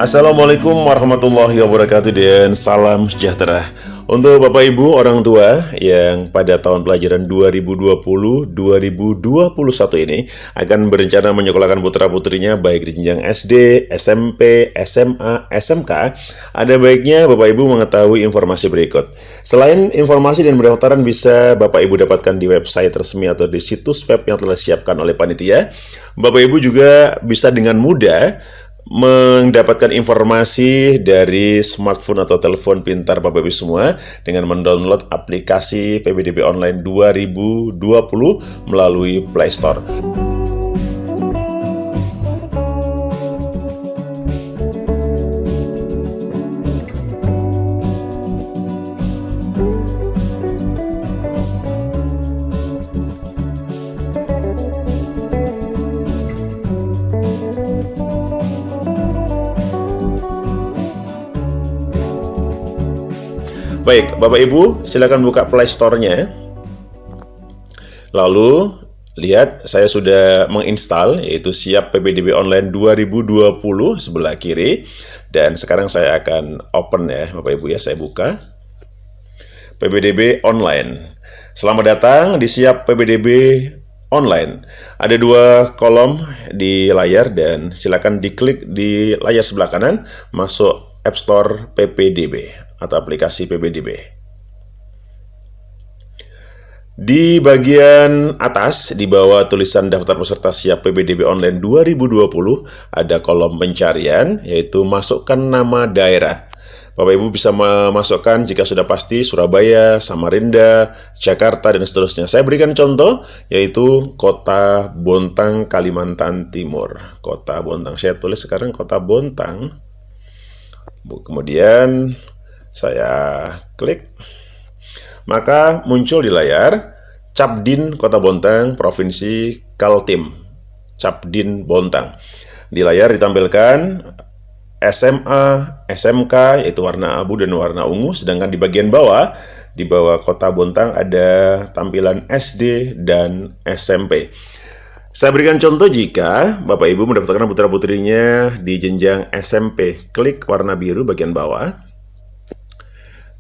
Assalamualaikum warahmatullahi wabarakatuh dan salam sejahtera untuk Bapak Ibu orang tua yang pada tahun pelajaran 2020-2021 ini akan berencana menyekolahkan putra-putrinya baik di jenjang SD, SMP, SMA, SMK. Ada baiknya Bapak Ibu mengetahui informasi berikut. Selain informasi dan pendaftaran bisa Bapak Ibu dapatkan di website resmi atau di situs web yang telah disiapkan oleh panitia, Bapak Ibu juga bisa dengan mudah mendapatkan informasi dari smartphone atau telepon pintar Bapak Ibu semua dengan mendownload aplikasi PBDB Online 2020 melalui Play Store. Baik, Bapak Ibu, silakan buka Play Store-nya. Lalu, lihat saya sudah menginstal, yaitu Siap PBDB Online 2020 sebelah kiri. Dan sekarang saya akan open ya, Bapak Ibu ya, saya buka. PBDB Online. Selamat datang di Siap PBDB Online. Ada dua kolom di layar dan silakan diklik di layar sebelah kanan, masuk App Store PPDB atau aplikasi PBDB. Di bagian atas, di bawah tulisan daftar peserta Siap PBDB Online 2020, ada kolom pencarian, yaitu masukkan nama daerah. Bapak Ibu bisa memasukkan jika sudah pasti Surabaya, Samarinda, Jakarta, dan seterusnya. Saya berikan contoh, yaitu Kota Bontang, Kalimantan Timur. Kota Bontang, saya tulis sekarang Kota Bontang. Kemudian saya klik, maka muncul di layar Capdin Kota Bontang, Provinsi Kaltim, Capdin Bontang. Di layar ditampilkan SMA, SMK, yaitu warna abu dan warna ungu, sedangkan di bagian bawah, di bawah Kota Bontang ada tampilan SD dan SMP. Saya berikan contoh jika Bapak Ibu mendaftarkan putra-putrinya di jenjang SMP, klik warna biru bagian bawah.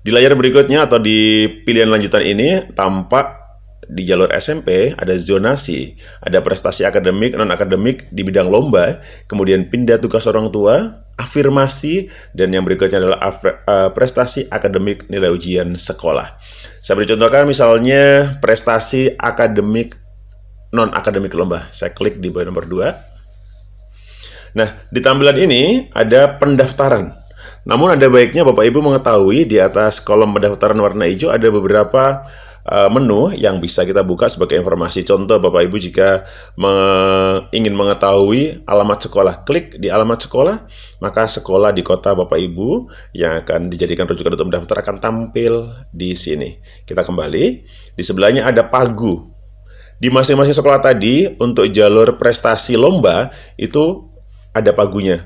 Di layar berikutnya atau di pilihan lanjutan ini tampak di jalur SMP ada zonasi, ada prestasi akademik, non-akademik di bidang lomba, kemudian pindah tugas orang tua, afirmasi, dan yang berikutnya adalah prestasi akademik nilai ujian sekolah. Saya beri contohkan misalnya prestasi akademik non-akademik lomba. Saya klik di bagian nomor 2. Nah, di tampilan ini ada pendaftaran. Namun ada baiknya Bapak Ibu mengetahui di atas kolom pendaftaran warna hijau ada beberapa menu yang bisa kita buka sebagai informasi. Contoh, Bapak Ibu jika ingin mengetahui alamat sekolah, klik di alamat sekolah, maka sekolah di kota Bapak Ibu yang akan dijadikan rujukan untuk mendaftar akan tampil di sini. Kita kembali, di sebelahnya ada pagu. Di masing-masing sekolah tadi, untuk jalur prestasi lomba, itu ada pagunya.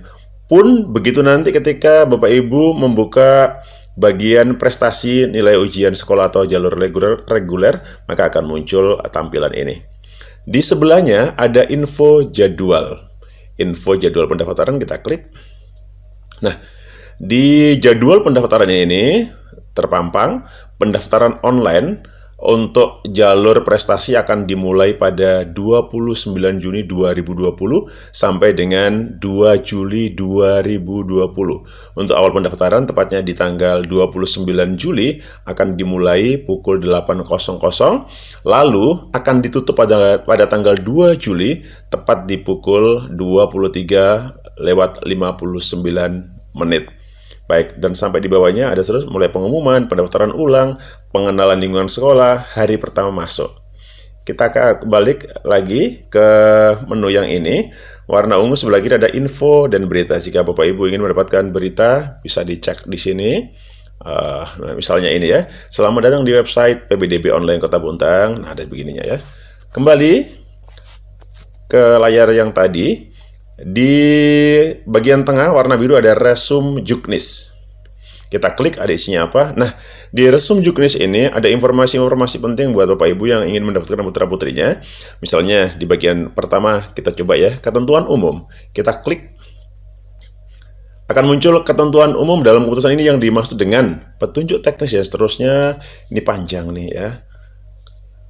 Pun begitu nanti ketika Bapak Ibu membuka bagian prestasi nilai ujian sekolah atau jalur reguler, maka akan muncul tampilan ini. Di sebelahnya ada info jadwal. Info jadwal pendaftaran kita klik. Nah, di jadwal pendaftaran ini terpampang pendaftaran online untuk jalur prestasi akan dimulai pada 29 Juni 2020 sampai dengan 2 Juli 2020. Untuk awal pendaftaran tepatnya di tanggal 29 Juli akan dimulai pukul 8.00, lalu akan ditutup pada tanggal 2 Juli tepat di pukul 23:59. Baik, dan sampai di bawahnya ada terus mulai pengumuman, pendaftaran ulang, pengenalan lingkungan sekolah, hari pertama masuk. Kita balik lagi ke menu yang ini. Warna ungu sebelah kiri ada info dan berita. Jika Bapak Ibu ingin mendapatkan berita, bisa dicek di sini. Misalnya ini ya, selamat datang di website PBDB Online Kota Bontang. Nah, ada begininya ya. Kembali ke layar yang tadi. Di bagian tengah warna biru ada Resum Juknis. Kita klik, ada isinya apa. Nah, di Resum Juknis ini ada informasi-informasi penting buat Bapak Ibu yang ingin mendaftarkan putra-putrinya. Misalnya di bagian pertama kita coba ya, ketentuan umum. Kita klik. akan muncul ketentuan umum dalam keputusan ini yang dimaksud dengan petunjuk teknis ya. Seterusnya ini panjang nih ya.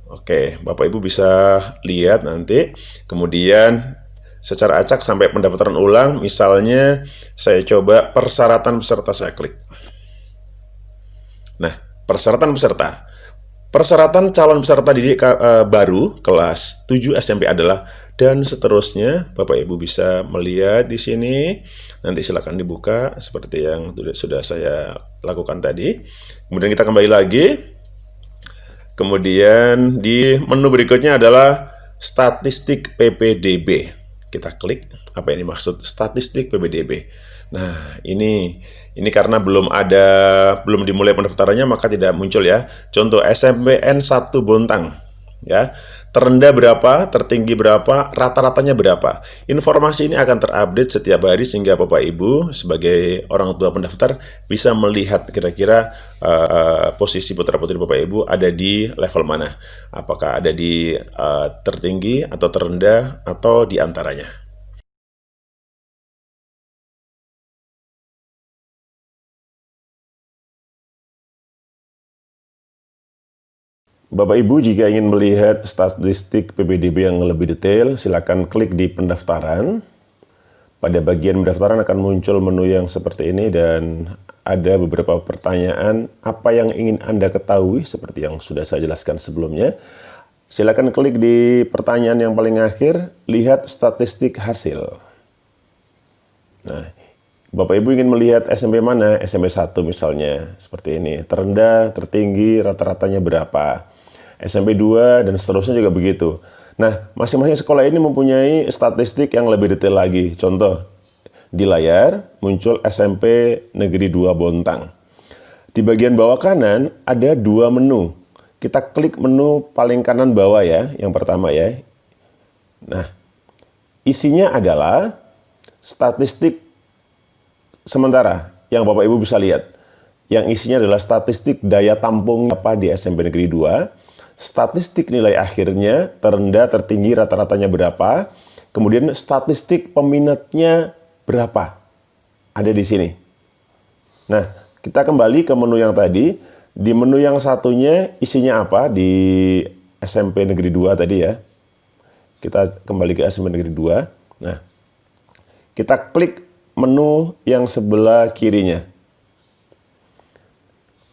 Oke, Bapak Ibu bisa lihat nanti. Kemudian secara acak sampai pendaftaran ulang, misalnya saya coba persyaratan peserta, saya klik. Nah, persyaratan peserta. Persyaratan calon peserta didik baru kelas 7 SMP adalah, dan seterusnya. Bapak Ibu bisa melihat di sini. Nanti silakan dibuka seperti yang sudah saya lakukan tadi. Kemudian kita kembali lagi. Kemudian di menu berikutnya adalah statistik PPDB. Kita klik. Apa ini maksud statistik PPDB? Nah, ini karena belum dimulai pendaftarannya maka tidak muncul ya. Contoh SMPN 1 Bontang ya. Terendah berapa, tertinggi berapa, rata-ratanya berapa. Informasi ini akan terupdate setiap hari sehingga Bapak Ibu sebagai orang tua pendaftar bisa melihat kira-kira posisi putra-putri Bapak Ibu ada di level mana. Apakah ada di tertinggi atau terendah atau di antaranya. Bapak Ibu jika ingin melihat statistik PPDB yang lebih detail, silakan klik di pendaftaran. Pada bagian pendaftaran akan muncul menu yang seperti ini dan ada beberapa pertanyaan apa yang ingin Anda ketahui seperti yang sudah saya jelaskan sebelumnya. Silakan klik di pertanyaan yang paling akhir, lihat statistik hasil. Nah, Bapak Ibu ingin melihat SMP mana? SMP 1 misalnya, seperti ini. Terendah, tertinggi, rata-ratanya berapa? SMP 2 dan seterusnya juga begitu. Nah, masing-masing sekolah ini mempunyai statistik yang lebih detail lagi. Contoh, di layar muncul SMP Negeri 2 Bontang. Di bagian bawah kanan ada dua menu. Kita klik menu paling kanan bawah ya, yang pertama ya. Nah, isinya adalah statistik sementara yang Bapak Ibu bisa lihat. Yang isinya adalah statistik daya tampung apa di SMP Negeri 2. Statistik nilai akhirnya, terendah, tertinggi, rata-ratanya berapa. Kemudian statistik peminatnya berapa. Ada di sini. Nah, kita kembali ke menu yang tadi. Di menu yang satunya isinya apa di SMP Negeri 2 tadi ya. Kita kembali ke SMP Negeri 2. Nah, kita klik menu yang sebelah kirinya.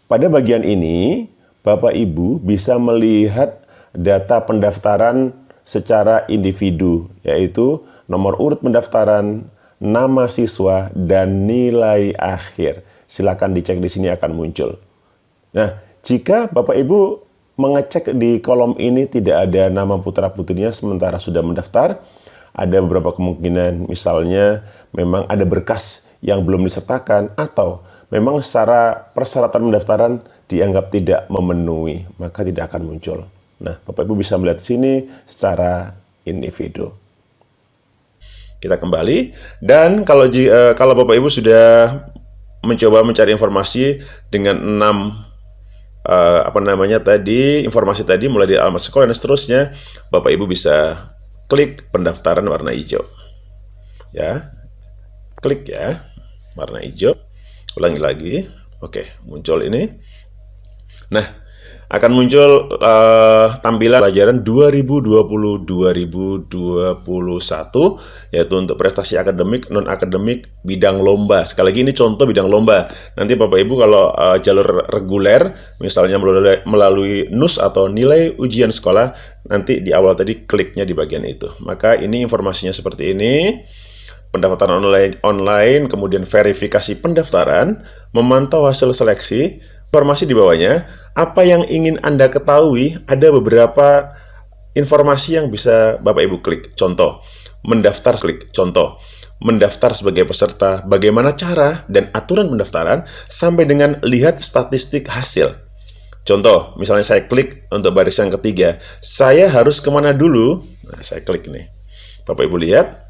Pada bagian ini, Bapak Ibu bisa melihat data pendaftaran secara individu, yaitu nomor urut pendaftaran, nama siswa, dan nilai akhir. Silakan dicek di sini akan muncul. Nah, jika Bapak Ibu mengecek di kolom ini tidak ada nama putra-putrinya sementara sudah mendaftar, ada beberapa kemungkinan, misalnya memang ada berkas yang belum disertakan atau memang secara persyaratan pendaftaran dianggap tidak memenuhi, maka tidak akan muncul. Nah, Bapak Ibu bisa melihat sini secara individu. Kita kembali, dan kalau Bapak Ibu sudah mencoba mencari informasi dengan 6 informasi tadi mulai dari alamat sekolah dan seterusnya, Bapak Ibu bisa klik pendaftaran warna hijau. Ya. Klik ya, warna hijau. Ulangi lagi. Oke, muncul ini. Nah, akan muncul tampilan pelajaran 2020-2021 yaitu untuk prestasi akademik, non-akademik, bidang lomba. Sekali lagi ini contoh bidang lomba. Nanti Bapak Ibu kalau jalur reguler misalnya melalui NUS atau nilai ujian sekolah, nanti di awal tadi kliknya di bagian itu. Maka ini informasinya seperti ini. Pendaftaran online, kemudian verifikasi pendaftaran, memantau hasil seleksi. Informasi di bawahnya, apa yang ingin Anda ketahui, ada beberapa informasi yang bisa Bapak Ibu klik. Contoh, mendaftar, klik. Contoh, mendaftar sebagai peserta, bagaimana cara dan aturan pendaftaran, sampai dengan lihat statistik hasil. Contoh, misalnya saya klik untuk baris yang ketiga, saya harus kemana dulu? Nah, saya klik nih. Bapak Ibu lihat,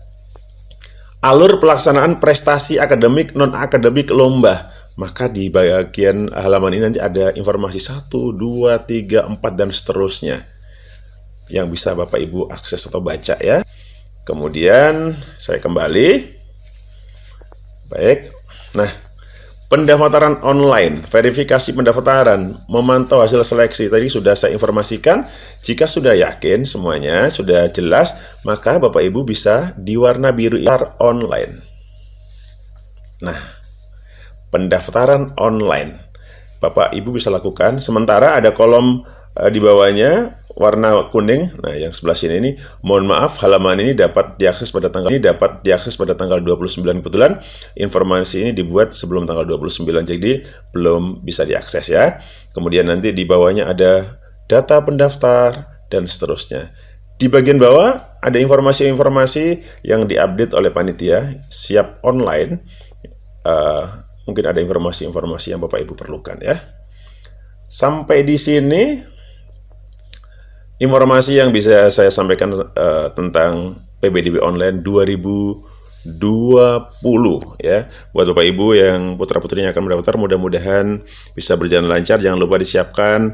alur pelaksanaan prestasi akademik, non-akademik lomba. Maka di bagian halaman ini nanti ada informasi 1, 2, 3, 4, dan seterusnya yang bisa Bapak Ibu akses atau baca ya. Kemudian saya kembali. Baik. Nah, pendaftaran online, verifikasi pendaftaran, memantau hasil seleksi, tadi sudah saya informasikan. Jika sudah yakin semuanya, sudah jelas, maka Bapak Ibu bisa di warna biru online. Nah, pendaftaran online Bapak Ibu bisa lakukan. Sementara ada kolom di bawahnya warna kuning. Nah, yang sebelah sini ini, mohon maaf, halaman ini dapat diakses pada tanggal 29. Kebetulan informasi ini dibuat sebelum tanggal 29, jadi belum bisa diakses ya. Kemudian nanti di bawahnya ada data pendaftar dan seterusnya. Di bagian bawah ada informasi-informasi yang diupdate oleh panitia siap online. Mungkin ada informasi-informasi yang Bapak Ibu perlukan ya. Sampai di sini informasi yang bisa saya sampaikan tentang PBDB Online 2020 ya. Buat Bapak Ibu yang putra-putrinya akan mendaftar, mudah-mudahan bisa berjalan lancar. Jangan lupa disiapkan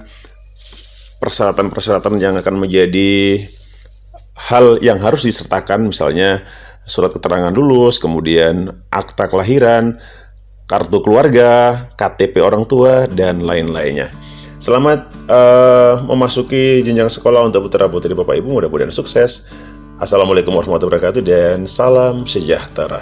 persyaratan-persyaratan yang akan menjadi hal yang harus disertakan, misalnya surat keterangan lulus, kemudian akta kelahiran, kartu keluarga, KTP orang tua, dan lain-lainnya. Selamat memasuki jenjang sekolah untuk putra-putri Bapak Ibu, mudah-mudahan sukses. Assalamualaikum warahmatullahi wabarakatuh dan salam sejahtera.